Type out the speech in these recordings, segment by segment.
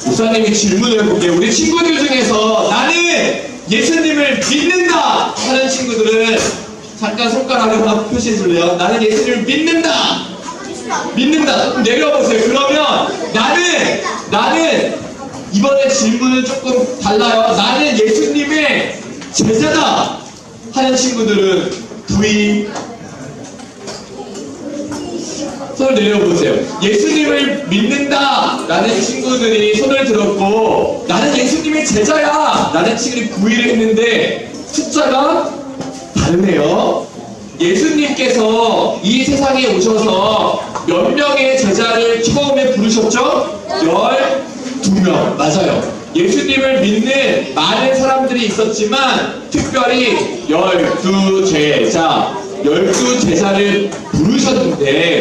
목사님이 질문을 해볼게요. 우리 친구들 중에서 나는 예수님을 믿는다 하는 친구들은 잠깐 손가락을 하나 표시해 줄래요? 나는 예수님을 믿는다. 믿는다. 내려보세요. 그러면 나는 이번에 질문은 조금 달라요. 나는 예수님의 제자다 하는 친구들은 V 손을 내려보세요. 예수님을 믿는다 라는 친구들이 손을 들었고 나는 예수님의 제자야 라는 친구들이 V를 했는데 숫자가 다르네요. 예수님께서 이 세상에 오셔서 몇 명의 제자를 처음에 부르셨죠? 12명. 맞아요. 예수님을 믿는 많은 사람들이 있었지만 특별히 12제자를 부르셨는데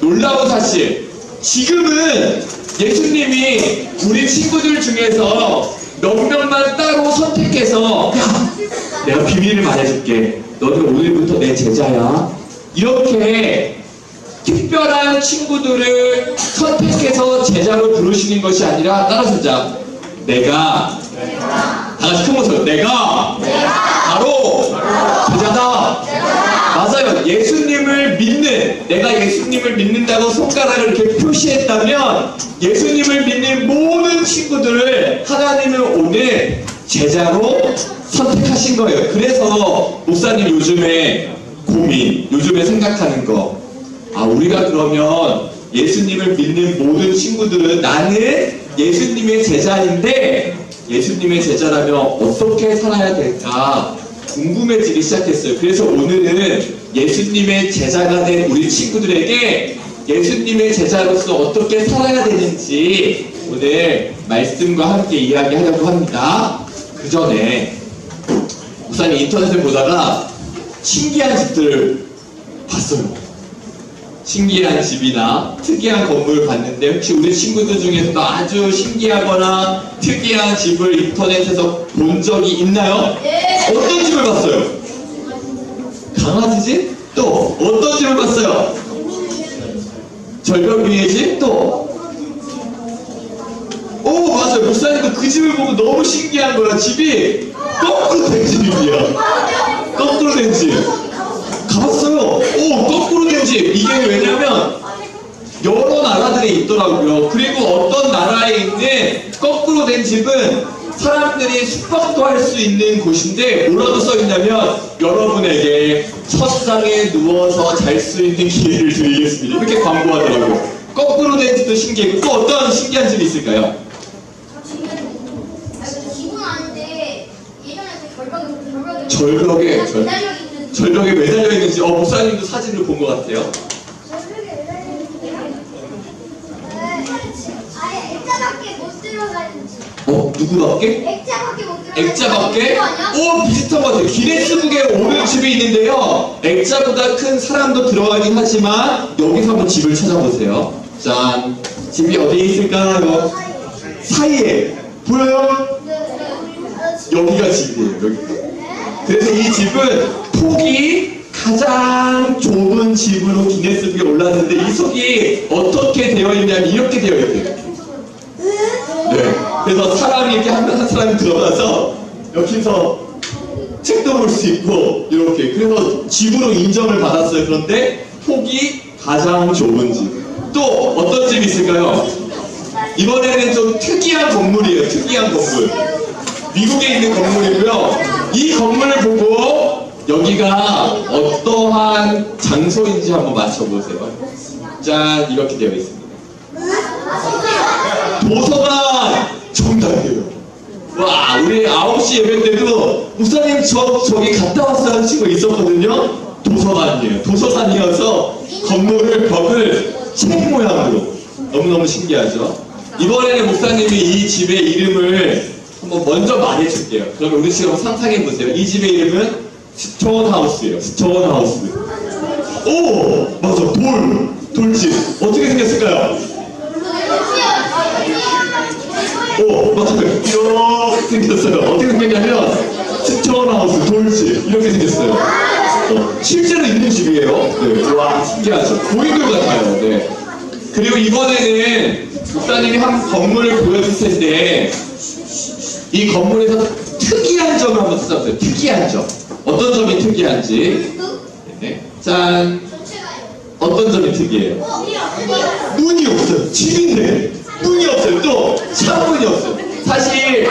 놀라운 사실, 지금은 예수님이 우리 친구들 중에서 몇 명만 따로 선택해서 야, 내가 비밀을 말해줄게. 너는 오늘부터 내 제자야. 이렇게 특별한 친구들을 선택해서 제자로 부르시는 것이 아니라 따라서자 내가 다같이 큰 목소리로 내가 바로 제자다. 맞아요. 예수님을 믿는, 내가 예수님을 믿는다고 손가락을 이렇게 표시했다면 예수님을 믿는 모든 친구들을 하나님은 오늘 제자로 선택하신 거예요. 그래서 목사님 요즘에 요즘에 생각하는 거, 우리가 그러면 예수님을 믿는 모든 친구들은 나는 예수님의 제자인데 예수님의 제자라면 어떻게 살아야 될까 궁금해지기 시작했어요. 그래서 오늘은 예수님의 제자가 된 우리 친구들에게 예수님의 제자로서 어떻게 살아야 되는지 오늘 말씀과 함께 이야기하려고 합니다. 그 전에 목사님 인터넷을 보다가 신기한 집들을 봤어요. 신기한 집이나 특이한 건물을 봤는데 혹시 우리 친구들 중에서도 아주 신기하거나 특이한 집을 인터넷에서 본 적이 있나요? 네. 어떤 집을 봤어요? 강아지 집? 또 어떤 집을 봤어요? 절벽 위의 집? 또? 오, 맞아요. 목사님도 그 집을 보고 너무 신기한 거야. 집이 거꾸로 된 집이야. 거꾸로 된 집. 가봤어요. 오, 거꾸로 된 집. 이게 왜냐면 여러 나라들에 있더라고요. 그리고 어떤 나라에 있는 거꾸로 된 집은 사람들이 숙박도 할 수 있는 곳인데 뭐라고 써있냐면 여러분에게 첫상에 누워서 잘 수 있는 기회를 드리겠습니다. 이렇게 광고하더라고요. 거꾸로 된 집도 신기했고 또 어떤 신기한 집이 있을까요? 집은 아닌데 예전에 그 절벽에 매달려 있는지 목사님도 사진을 본 것 같아요. 아예 액자밖에 못 들어가는 집. 누구밖에? 액자밖에 못 들어가는 액자밖에? 거 아니야? 오, 비슷한 것 같아요. 기네스북에 오는 집이 있는데요. 액자보다 큰 사람도 들어가긴 하지만 여기서 한번 집을 찾아보세요. 짠. 집이 어디에 있을까요? 사이에. 보여요? 여기가 집이에요. 여기. 그래서 이 집은 폭이 가장 좁은 집으로 기네스북에 올랐는데 이 속이 어떻게 되어 있냐면 이렇게 되어 있대요. 네. 그래서 사람이 이렇게 한 사람이 들어가서 여기서 책도 볼 수 있고 이렇게. 그래서 집으로 인정을 받았어요. 그런데 폭이 가장 좁은 집. 또 어떤 집이 있을까요? 이번에는 좀 특이한 건물이에요. 특이한 건물. 미국에 있는 건물이고요. 이 건물을 보고 여기가 어떠한 장소인지 한번 맞춰보세요. 짠, 이렇게 되어 있습니다. 도서관! 정답이에요. 와, 우리 9시 예배 때도 목사님 저기 갔다 왔어요 하는 친구가 있었거든요. 도서관이에요. 도서관이어서 건물을 벽을 책 모양으로. 너무너무 신기하죠? 이번에는 목사님이 이 집의 이름을 한번 먼저 말해줄게요. 그러면 우리 지금 상상해보세요. 이 집의 이름은 스톤하우스예요. 스톤하우스. 오! 맞아. 돌집. 어떻게 생겼을까요? 오! 맞아요. 이렇게 생겼어요. 어떻게 생겼냐면 스톤하우스, 돌집. 이렇게 생겼어요. 실제로 있는 집이에요. 네. 와, 신기하죠. 고인돌 같아요. 네. 그리고 이번에는 목사님이 한 건물을 보여줄 텐데 이 건물에서 특이한 점을 한번 찾아보세요. 특이한 점. 어떤 점이 특이한지. 네. 짠. 어떤 점이 특이해요? 문이 없어요. 집인데 문이 없어요. 또 창문이 없어요. 사실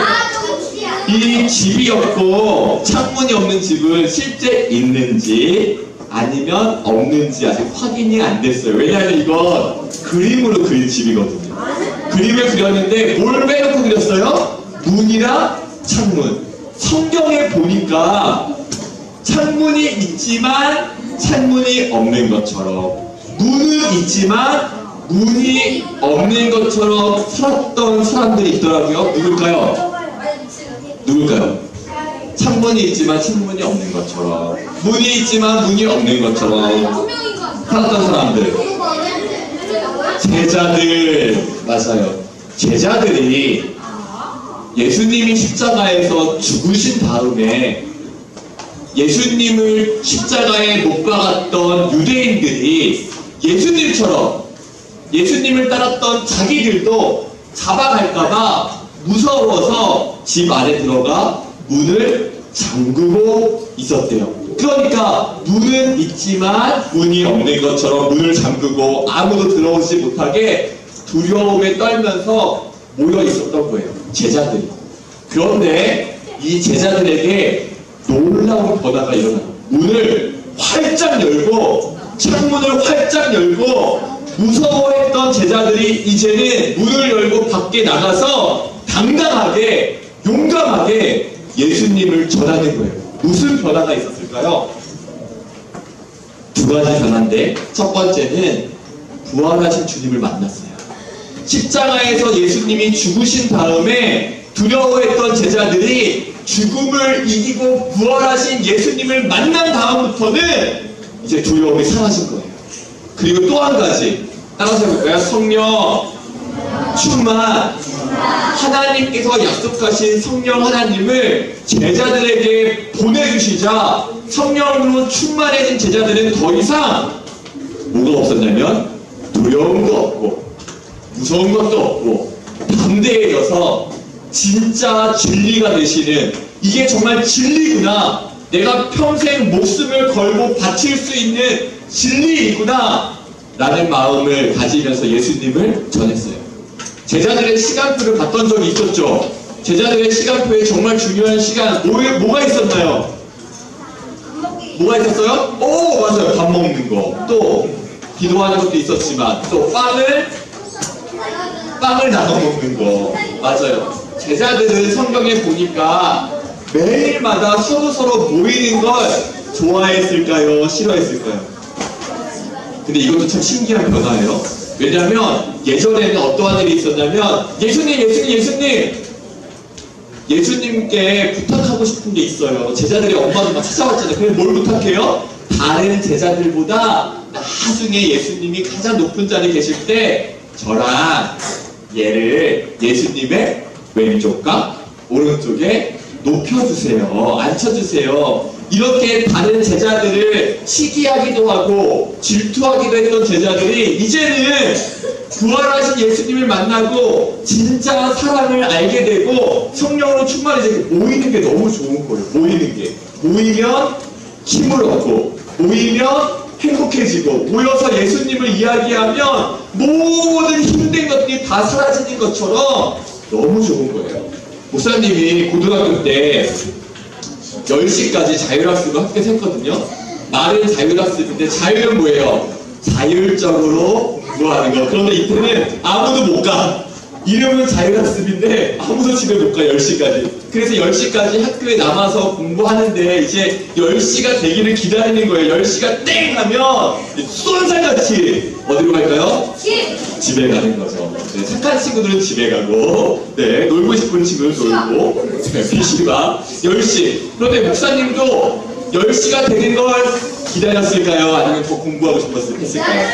이 집이 없고 창문이 없는 집은 실제 있는지 아니면 없는지 아직 확인이 안 됐어요. 왜냐하면 이건 그림으로 그린 집이거든요. 그림을 그렸는데 뭘 빼놓고 그렸어요? 문이랑 창문. 성경에 보니까 창문이 있지만 창문이 없는 것처럼, 문은 있지만 문이 없는 것처럼 살았던 사람들이 있더라고요. 누굴까요? 누굴까요? 창문이 있지만 창문이 없는 것처럼, 문이 있지만 문이 없는 것처럼 살았던 사람들. 제자들. 맞아요. 제자들이 예수님이 십자가에서 죽으신 다음에 예수님을 십자가에 못 박았던 유대인들이 예수님처럼 예수님을 따랐던 자기들도 잡아갈까봐 무서워서 집 안에 들어가 문을 잠그고 있었대요. 그러니까 문은 있지만 문이 없는 것처럼 문을 잠그고 아무도 들어오지 못하게 두려움에 떨면서 모여 있었던 거예요. 제자들이. 그런데 이 제자들에게 놀라운 변화가 일어나요. 문을 활짝 열고 창문을 활짝 열고 무서워했던 제자들이 이제는 문을 열고 밖에 나가서 당당하게 용감하게 예수님을 전하는 거예요. 무슨 변화가 있었을까요? 두 가지 변화인데, 첫 번째는 부활하신 주님을 만났어요. 십자가에서 예수님이 죽으신 다음에 두려워했던 제자들이 죽음을 이기고 부활하신 예수님을 만난 다음부터는 이제 두려움이 사라진 거예요. 그리고 또 한 가지 따라서 해볼까요? 성령 충만. 하나님께서 약속하신 성령 하나님을 제자들에게 보내주시자 성령으로 충만해진 제자들은 더 이상 뭐가 없었냐면 두려움도 없고 무서운 것도 없고 담대해져서 진짜 진리가 되시는, 이게 정말 진리구나, 내가 평생 목숨을 걸고 바칠 수 있는 진리이구나 라는 마음을 가지면서 예수님을 전했어요. 제자들의 시간표를 봤던 적이 있었죠. 제자들의 시간표에 정말 중요한 시간 뭐가 있었나요? 뭐가 있었어요? 오, 맞아요. 밥 먹는 거, 또 기도하는 것도 있었지만 또 빵을 나눠 먹는 거. 맞아요. 제자들은 성경에 보니까 매일마다 서로 모이는 걸 좋아했을까요? 싫어했을까요? 근데 이것도 참 신기한 변화예요. 왜냐하면 예전에는 어떠한 일이 있었냐면 예수님께 부탁하고 싶은 게 있어요. 제자들이 엄마도 막 찾아왔잖아요. 그래서 뭘 부탁해요? 다른 제자들보다 나중에 예수님이 가장 높은 자리에 계실 때 저랑 얘를 예수님의 왼쪽과 오른쪽에 높여주세요. 앉혀주세요. 이렇게 다른 제자들을 시기하기도 하고 질투하기도 했던 제자들이 이제는 부활하신 예수님을 만나고 진짜 사랑을 알게 되고 성령으로 충만해지고 모이는 게 너무 좋은 거예요. 모이면 힘을 얻고 모이면 행복해지고 모여서 예수님을 이야기하면 모든 힘든 것들이 다 사라지는 것처럼 너무 좋은 거예요. 목사님이 고등학교 때 10시까지 자율학습을 학교에서 했거든요. 말은 자율학습인데 자율은 뭐예요? 자율적으로 공부하는 거. 그런데 이때는 아무도 못 가. 이름은 자율학습인데 아무도 집에 못 가. 10시까지. 그래서 10시까지 학교에 남아서 공부하는데 이제 10시가 되기를 기다리는 거예요. 10시가 땡 하면 쏜살같이 어디로 갈까요? 집에 가는 거죠. 네, 착한 친구들은 집에 가고, 네, 놀고 싶은 친구는 놀고, 네, PC방 10시. 그런데 목사님도 10시가 되는 걸 기다렸을까요? 아니면 더 공부하고 싶었을까요?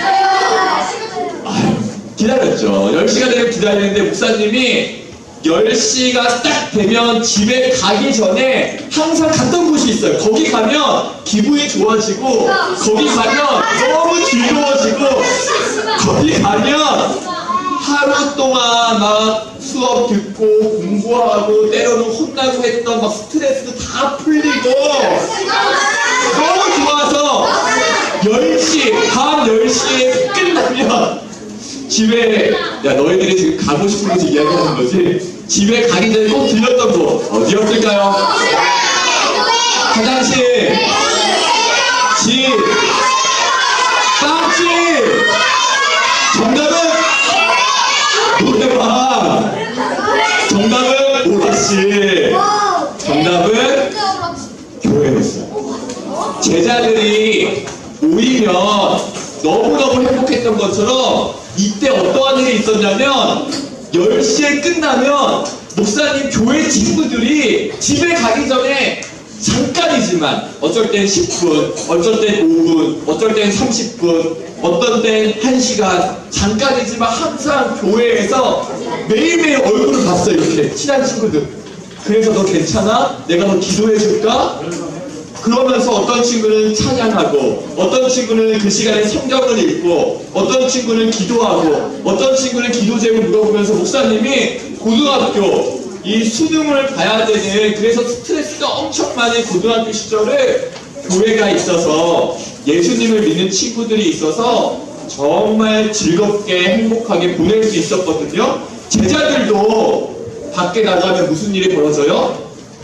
아유, 기다렸죠. 10시가 되면 기다리는데 목사님이 10시가 딱 되면 집에 가기 전에 항상 갔던 곳이 있어요. 거기 가면 기분이 좋아지고, 거기 가면 너무 즐거워지고, 거기 가면 하루 동안 막 수업 듣고 공부하고 때로는 혼나고 했던 막 스트레스도 다 풀리고 너무 좋아서 10시, 밤 10시에 끝나면 집에, 야 너희들이 지금 가고 싶은 곳 이야기하는 거지? 집에 가기 전에 꼭 들렸던 곳 어디였을까요? 화장실, 집, 빵집. 정답은 노래방. 정답은 오락실. 정답은 교회였어요. 제자들이 모이면 너무너무 행복했던 것처럼 이때 어떠한 일이 있었냐면 10시에 끝나면 목사님 교회 친구들이 집에 가기 전에 잠깐이지만 어쩔 땐 10분, 어쩔 땐 5분, 어쩔 땐 30분, 어떤 땐 1시간 잠깐이지만 항상 교회에서 매일매일 얼굴을 봤어요. 이렇게 친한 친구들. 그래서 너 괜찮아? 내가 너 기도해 줄까? 그러면서 어떤 친구는 찬양하고 어떤 친구는 그 시간에 성경을 읽고 어떤 친구는 기도하고 어떤 친구는 기도 제목을 물어보면서 목사님이 고등학교 이 수능을 봐야 되는 그래서 스트레스가 엄청 많은 고등학교 시절에 교회가 있어서 예수님을 믿는 친구들이 있어서 정말 즐겁게 행복하게 보낼 수 있었거든요. 제자들도 밖에 나가면 무슨 일이 벌어져요?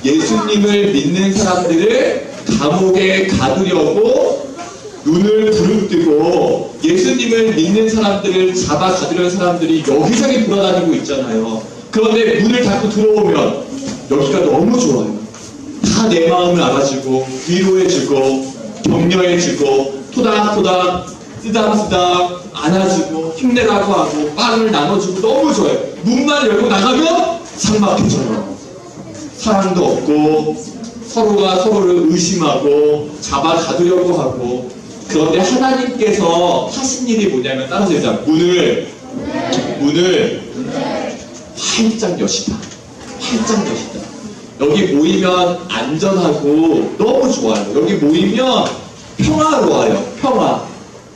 예수님을 믿는 사람들을 감옥에 가두려고 눈을 부릅뜨고 예수님을 믿는 사람들을 잡아 가두려는 사람들이 여기저기 돌아다니고 있잖아요. 그런데 문을 닫고 들어오면 여기가 너무 좋아요. 다 내 마음을 알아주고 위로해주고 격려해주고 토닥토닥 쓰담쓰담 안아주고 힘내라고 하고 빵을 나눠주고 너무 좋아요. 문만 열고 나가면 삭막해져요. 사랑도 없고 서로가 서로를 의심하고 잡아 가두려고 하고. 그런데 하나님께서 하신 일이 뭐냐면 따라서 얘기하자. 문을 활짝 여시다. 활짝 여시다. 여기 모이면 안전하고 너무 좋아요. 여기 모이면 평화로워요.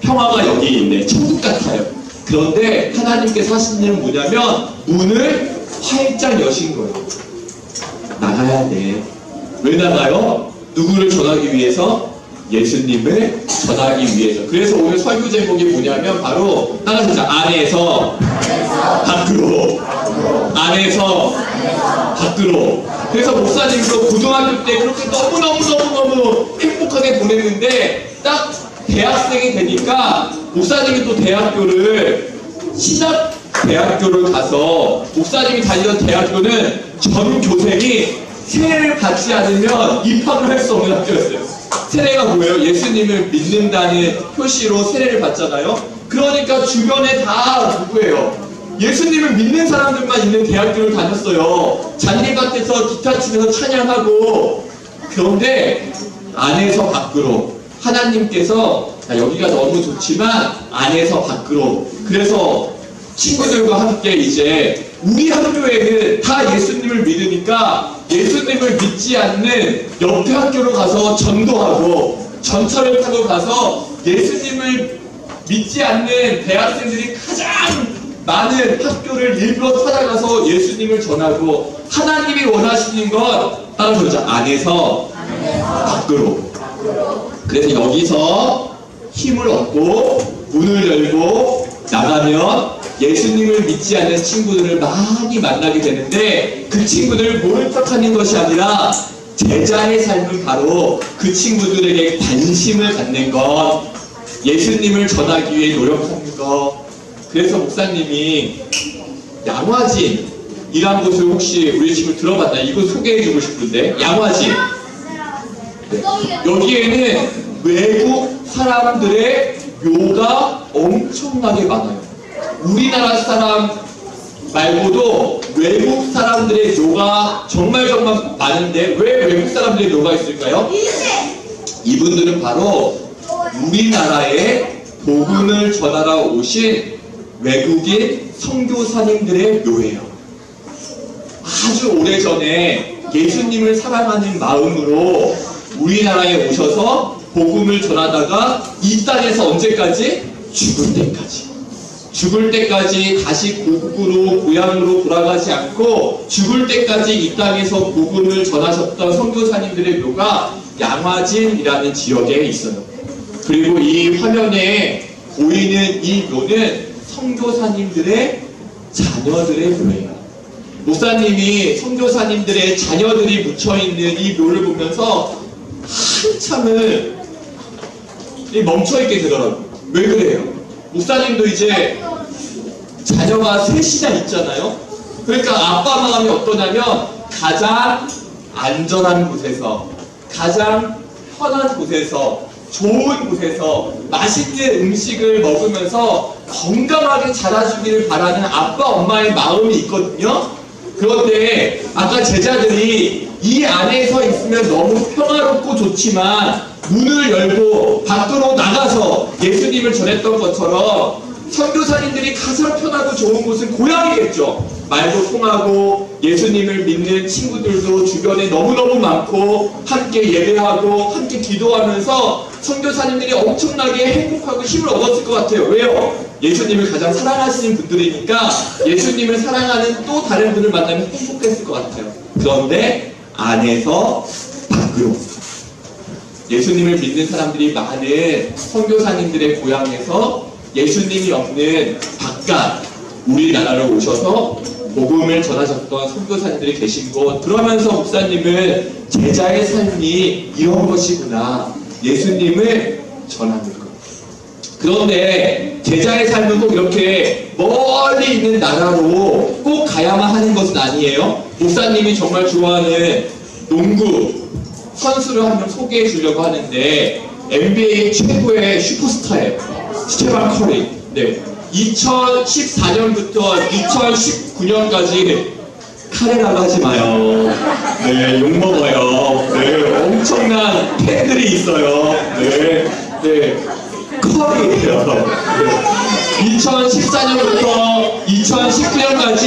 평화가 여기 있네. 천국 같아요. 그런데 하나님께서 하신 일은 뭐냐면 문을 활짝 여신 거예요. 나가야 돼. 왜 나가요? 누구를 전하기 위해서? 예수님을 전하기 위해서. 그래서 오늘 설교 제목이 뭐냐면 바로 따라서 안에서 밖으로, 안에서 밖으로. 그래서 목사님도 고등학교 때 그렇게 너무 행복하게 보냈는데 딱 대학생이 되니까 목사님이 또 신학대학교를 가서 목사님이 다니던 대학교는 전 교생이 세례를 받지 않으면 입학을 할 수 없는 학교였어요. 세례가 뭐예요? 예수님을 믿는다는 표시로 세례를 받잖아요. 그러니까 주변에 다 누구예요? 예수님을 믿는 사람들만 있는 대학교를 다녔어요. 잔디밭에서 기타 치면서 찬양하고. 그런데 안에서 밖으로 하나님께서 여기가 너무 좋지만 안에서 밖으로. 그래서 친구들과 함께 이제 우리 학교에는 다 예수님을 믿으니까 예수님을 믿지 않는 옆에 학교로 가서 전도하고 전철을 타고 가서 예수님을 믿지 않는 대학생들이 가장 많은 학교를 일부러 찾아가서 예수님을 전하고. 하나님이 원하시는 건 따라서 그러죠. 안에서 밖으로. 그래서 여기서 힘을 얻고 문을 열고 나가면 예수님을 믿지 않는 친구들을 많이 만나게 되는데 그 친구들을 모른 척하는 것이 아니라 제자의 삶은 바로 그 친구들에게 관심을 갖는 것, 예수님을 전하기 위해 노력하는 것. 그래서 목사님이 양화진이란 곳을 혹시 우리 친구 들어봤나요? 이곳 소개해주고 싶은데. 양화진. 네. 여기에는 외국 사람들의 묘가 엄청나게 많아요. 우리나라 사람 말고도 외국 사람들의 묘가 정말 많은데 왜 외국 사람들의 묘가 있을까요? 이분들은 바로 우리나라에 복음을 전하러 오신 외국인 선교사님들의 묘예요. 아주 오래전에 예수님을 사랑하는 마음으로 우리나라에 오셔서 복음을 전하다가 이 땅에서 언제까지? 죽을 때까지. 죽을 때까지 다시 고국으로 고향으로 돌아가지 않고 죽을 때까지 이 땅에서 복음을 전하셨던 선교사님들의 묘가 양화진이라는 지역에 있어요. 그리고 이 화면에 보이는 이 묘는 선교사님들의 자녀들의 묘예요. 목사님이 선교사님들의 자녀들이 묻혀있는 이 묘를 보면서 한참을 멈춰있게 되더라고요. 왜 그래요? 목사님도 이제 자녀가 셋이나 있잖아요. 그러니까 아빠 마음이 어떠냐면 가장 안전한 곳에서, 가장 편한 곳에서, 좋은 곳에서 맛있는 음식을 먹으면서 건강하게 자라주기를 바라는 아빠 엄마의 마음이 있거든요. 그런데 아까 제자들이 이 안에서 있으면 너무 평화롭고 좋지만 문을 열고 밖으로 나가서 예수님을 전했던 것처럼 선교사님들이 가장 편하고 좋은 곳은 고향이겠죠. 말도 통하고 예수님을 믿는 친구들도 주변에 너무너무 많고 함께 예배하고 함께 기도하면서 선교사님들이 엄청나게 행복하고 힘을 얻었을 것 같아요. 왜요? 예수님을 가장 사랑하시는 분들이니까 예수님을 사랑하는 또 다른 분을 만나면 행복했을 것 같아요. 그런데 안에서 밖으로 예수님을 믿는 사람들이 많은 선교사님들의 고향에서 예수님이 없는 바깥 우리나라로 오셔서 복음을 전하셨던 선교사님들이 계신 곳, 그러면서 목사님은 제자의 삶이 이런 것이구나, 예수님을 전하는 것. 그런데 제자의 삶은 꼭 이렇게 멀리 있는 나라로 꼭 가야만 하는 것은 아니에요. 목사님이 정말 좋아하는 농구 선수를 한 명 소개해 주려고 하는데 NBA 최고의 슈퍼스타예요. 스테반 커리. 네. 2014년부터 2019년까지 카레라고 하지 마요. 네, 욕먹어요. 네, 엄청난 팬들이 있어요. 네, 네. 커리예요. 네. 2014년부터 2019년까지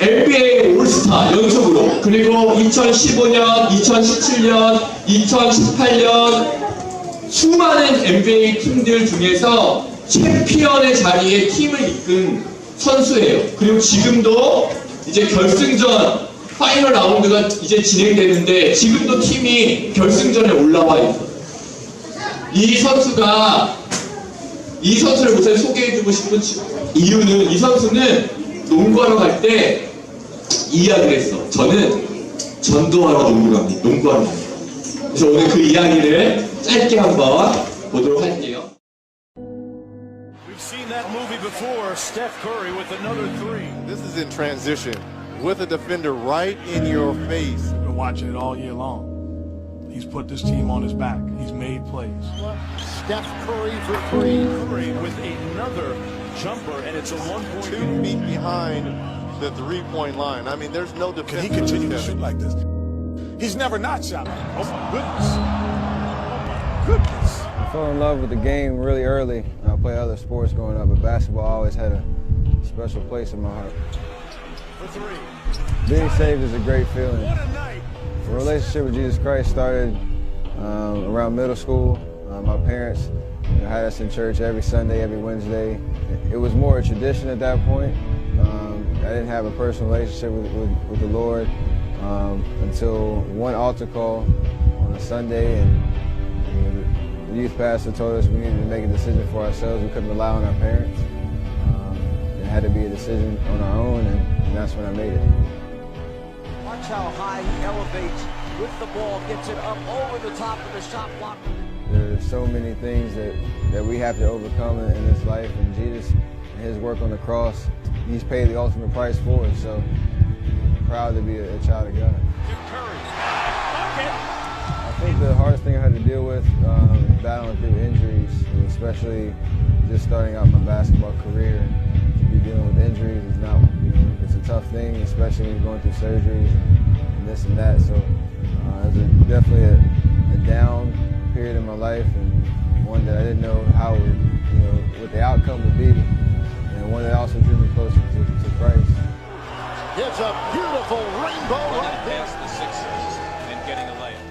NBA 올스타 연속으로, 그리고 2015년, 2017년, 2018년 수많은 NBA 팀들 중에서 챔피언의 자리에 팀을 이끈 선수예요. 그리고 지금도 이제 결승전 파이널 라운드가 이제 진행되는데 지금도 팀이 결승전에 올라와 있어요. 이 선수를 우선 소개해주고 싶은 이유는, 이 선수는 농구하러 갈 때 이 이야기를 했어. 저는 전도하러 농구하러 갑니다. 그래서 오늘 그 이야기를 짧게 한번 보도록 할게요. We've seen that movie before. Steph Curry with another three. This is in transition with a defender right in your face. We've been watching it all year long. He's put this team on his back. He's made plays. Steph Curry for three. Curry with another jumper, and it's a 1-point 2 feet behind the three-point line. I mean, there's no defense. Can he continue to shoot like this? He's never not shot like this. Oh my goodness. Oh my goodness. I fell in love with the game really early. I played other sports growing up, but basketball always had a special place in my heart. For three. Being saved is a great feeling. What a night. The relationship with Jesus Christ started around middle school. My parents had us in church every Sunday, every Wednesday. It was more a tradition at that point. I didn't have a personal relationship with the Lord until one altar call on a Sunday, and the youth pastor told us we needed to make a decision for ourselves. We couldn't rely on our parents. It had to be a decision on our own, and that's when I made it. Watch how high he elevates with the ball, gets it up over the top of the shot block. There's so many things that we have to overcome in this life, and Jesus and his work on the cross, he's paid the ultimate price for it, so I'm proud to be a child of God. I think the hardest thing I had to deal with is battling through injuries, and especially just starting out my basketball career, and to be dealing with injuries is not, it's a tough thing, especially when you're going through surgeries and this and that, so it was definitely a down period in my life, and one that I didn't know how, what the outcome would be, and one that also drew me closer to Christ. It's a beautiful rainbow right there. Past the Sixers and getting a layup.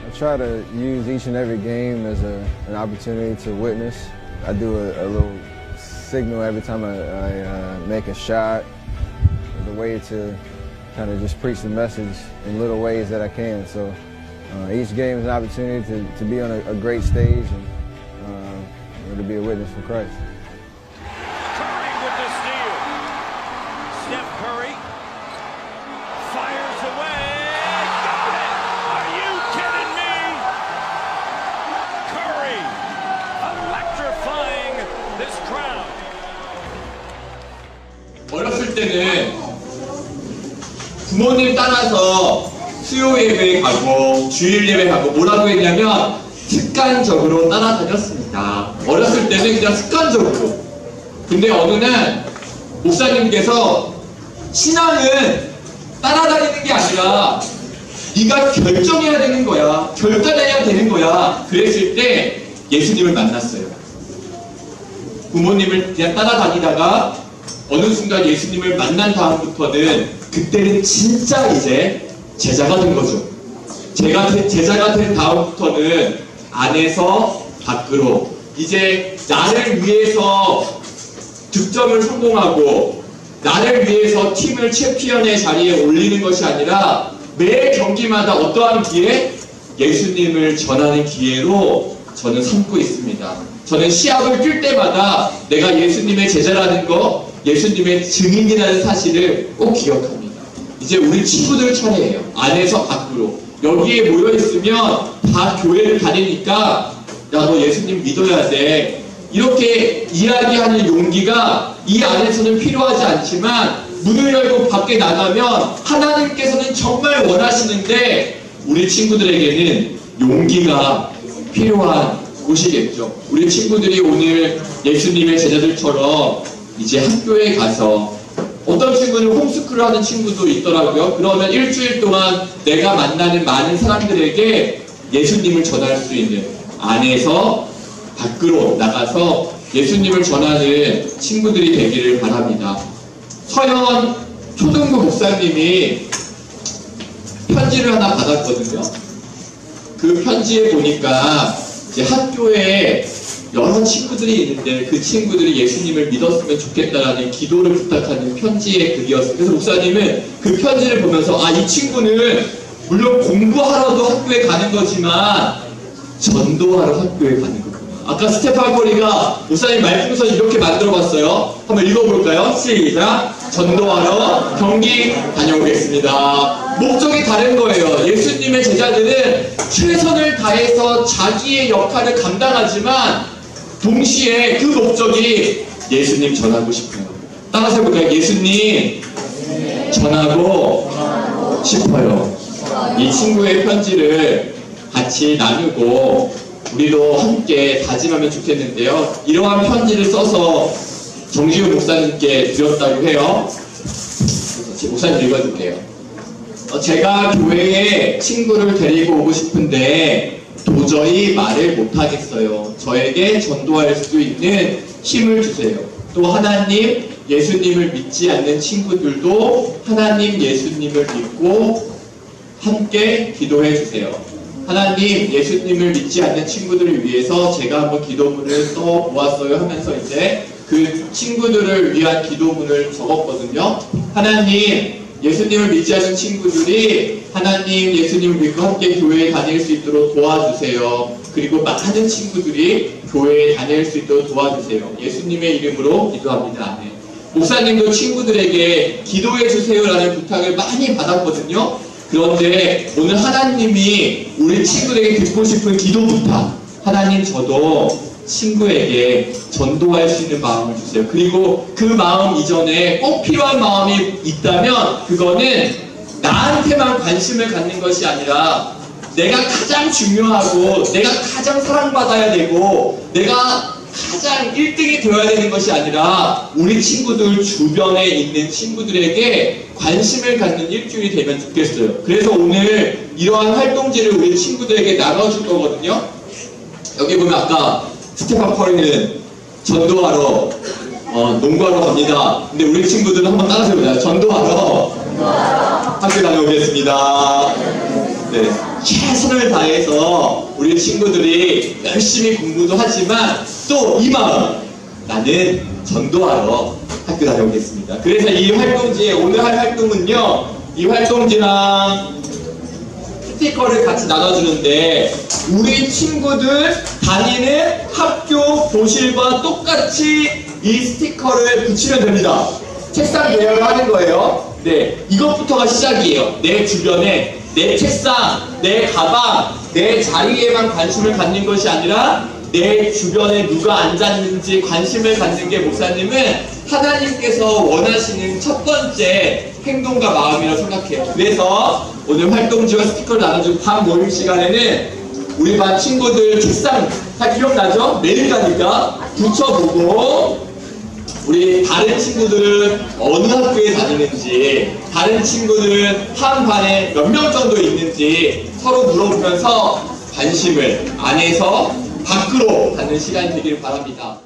I try to use each and every game as an opportunity to witness. I do a little signal every time I make a shot, the way to kind of just preach the message in little ways that I can. So each game is an opportunity to be on a great stage and to be a witness for Christ. Curry with the steal. Steph Curry fires away. Got it! Are you kidding me? Curry electrifying this crowd. 어렸을 때는 부모님 따라서 수요 예배 가고 주일 예배 가고 뭐라고 했냐면 습관적으로 따라다녔습니다. 어렸을 때는 그냥 습관적으로. 근데 어느 날 목사님께서 신앙은 따라다니는 게 아니라 네가 결정해야 되는 거야. 결단해야 되는 거야. 그랬을 때 예수님을 만났어요. 부모님을 그냥 따라다니다가 어느 순간 예수님을 만난 다음부터는 그때는 진짜 이제 제자가 된 거죠. 제자가 된 다음부터는 안에서 밖으로 이제 나를 위해서 득점을 성공하고 나를 위해서 팀을 챔피언의 자리에 올리는 것이 아니라 매 경기마다 어떠한 기회? 예수님을 전하는 기회로 저는 삼고 있습니다. 저는 시합을 뛸 때마다 내가 예수님의 제자라는 거, 예수님의 증인이라는 사실을 꼭 기억합니다. 이제 우리 친구들 차례예요. 안에서 밖으로. 여기에 모여있으면 다 교회를 다니니까 야, 너 예수님 믿어야 돼. 이렇게 이야기하는 용기가 이 안에서는 필요하지 않지만 문을 열고 밖에 나가면 하나님께서는 정말 원하시는데 우리 친구들에게는 용기가 필요한 곳이겠죠. 우리 친구들이 오늘 예수님의 제자들처럼 이제 학교에 가서 어떤 친구는 홈스쿨을 하는 친구도 있더라고요. 그러면 일주일 동안 내가 만나는 많은 사람들에게 예수님을 전할 수 있는 안에서 밖으로 나가서 예수님을 전하는 친구들이 되기를 바랍니다. 서현 초등부 목사님이 편지를 하나 받았거든요. 그 편지에 보니까 이제 학교에 여러 친구들이 있는데 그 친구들이 예수님을 믿었으면 좋겠다라는 기도를 부탁하는 편지의 글이었어요. 그래서 목사님은 그 편지를 보면서 아, 이 친구는 물론 공부하러도 학교에 가는 거지만 전도하러 학교에 가는 거구나. 아까 스테판 커리가 목사님 말씀서 이렇게 만들어봤어요. 한번 읽어볼까요? 시작! 전도하러 경기 다녀오겠습니다. 목적이 다른 거예요. 예수님의 제자들은 최선을 다해서 자기의 역할을 감당하지만 동시에 그 목적이 예수님 전하고 싶어요. 따라서 해볼까요? 예수님 전하고 싶어요. 이 친구의 편지를 같이 나누고 우리도 함께 다짐하면 좋겠는데요. 이러한 편지를 써서 정지우 목사님께 드렸다고 해요. 그래서 목사님 읽어줄게요. 제가 교회에 친구를 데리고 오고 싶은데 도저히 말을 못하겠어요. 저에게 전도할 수 있는 힘을 주세요. 또 하나님, 예수님을 믿지 않는 친구들도 하나님, 예수님을 믿고 함께 기도해 주세요. 하나님, 예수님을 믿지 않는 친구들을 위해서 제가 한번 기도문을 써 보았어요 하면서 이제 그 친구들을 위한 기도문을 적었거든요. 하나님, 예수님을 믿지 않는 친구들이 하나님, 예수님을 믿고 함께 교회에 다닐 수 있도록 도와주세요. 그리고 많은 친구들이 교회에 다닐 수 있도록 도와주세요. 예수님의 이름으로 기도합니다. 네. 목사님도 친구들에게 기도해 주세요라는 부탁을 많이 받았거든요. 그런데 오늘 하나님이 우리 친구들에게 듣고 싶은 기도 부탁, 하나님, 저도 친구에게 전도할 수 있는 마음을 주세요. 그리고 그 마음 이전에 꼭 필요한 마음이 있다면 그거는 나한테만 관심을 갖는 것이 아니라 내가 가장 중요하고 내가 가장 사랑받아야 되고 내가 가장 1등이 되어야 되는 것이 아니라 우리 친구들 주변에 있는 친구들에게 관심을 갖는 일주일이 되면 좋겠어요. 그래서 오늘 이러한 활동지를 우리 친구들에게 나눠줄 거거든요. 여기 보면 아까 스테판 커리는 전도하러 농구하러 갑니다. 근데 우리 친구들은 한번 따라서 해보자. 전도하러 학교 다녀오겠습니다. 네, 최선을 다해서 우리 친구들이 열심히 공부도 하지만 또 이 마음, 나는 전도하러 학교 다녀오겠습니다. 그래서 이 활동지에 오늘 할 활동은요, 이 활동지랑 스티커를 같이 나눠주는데 우리 친구들 다니는 학교 교실과 똑같이 이 스티커를 붙이면 됩니다. 책상 대여를 하는 거예요. 네, 이것부터가 시작이에요. 내 주변에 내 책상, 내 가방, 내 자리에만 관심을 갖는 것이 아니라 내 주변에 누가 앉았는지 관심을 갖는 게 목사님은 하나님께서 원하시는 첫 번째 행동과 마음이라고 생각해요. 그래서 오늘 활동지와 스티커를 나눠준 반 모임 시간에는 우리 반 친구들 책상 다 기억나죠? 매일 가니까 붙여보고 우리 다른 친구들은 어느 학교에 다니는지, 다른 친구들은 한 반에 몇 명 정도 있는지 서로 물어보면서 관심을 안에서 밖으로 갖는 시간이 되길 바랍니다.